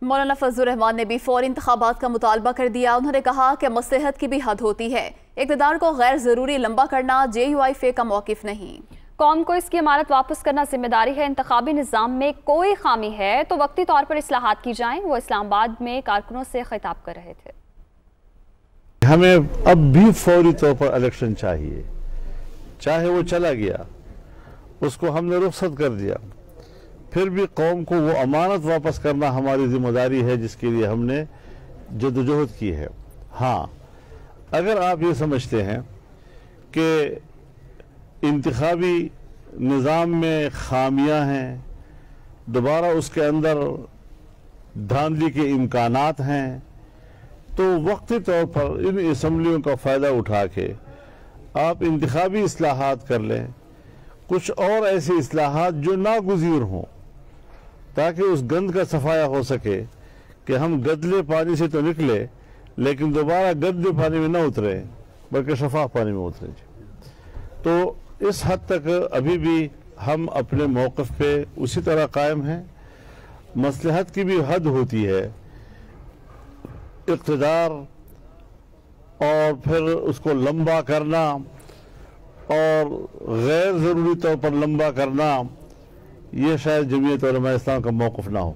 مولانا فضل الرحمان نے بھی فوری انتخابات کا مطالبہ کر دیا۔ انہوں نے کہا کہ مصلحت کی بھی حد ہوتی ہے، اقتدار کو غیر ضروری لمبا کرنا JUIF کا موقف نہیں۔ قوم کو اس کی امانت واپس کرنا ذمہ داری ہے۔ انتخابی نظام میں کوئی خامی ہے تو وقتی طور پر اصلاحات کی جائیں۔ وہ اسلام آباد میں کارکنوں سے خطاب کر رہے تھے۔ ہمیں اب بھی فوری طور پر الیکشن چاہیے، چاہے وہ چلا گیا، اس کو ہم نے رخصت کر دیا، پھر بھی قوم کو وہ امانت واپس کرنا ہماری ذمہ داری ہے جس کے لیے ہم نے جدوجہد کی ہے۔ ہاں، اگر آپ یہ سمجھتے ہیں کہ انتخابی نظام میں خامیاں ہیں، دوبارہ اس کے اندر دھاندلی کے امکانات ہیں، تو وقتی طور پر ان اسمبلیوں کا فائدہ اٹھا کے آپ انتخابی اصلاحات کر لیں، کچھ اور ایسی اصلاحات جو ناگزیر ہوں، تاکہ اس گند کا صفایا ہو سکے کہ ہم گدلے پانی سے تو نکلے لیکن دوبارہ گدلے پانی میں نہ اترے بلکہ شفاف پانی میں اترے۔ تو اس حد تک ابھی بھی ہم اپنے موقف پہ اسی طرح قائم ہیں۔ مصلحت کی بھی حد ہوتی ہے، اقتدار اور پھر اس کو لمبا کرنا اور غیر ضروری طور پر لمبا کرنا، یہ شاید جمعیت علماء اسلام کا موقف نہ ہو۔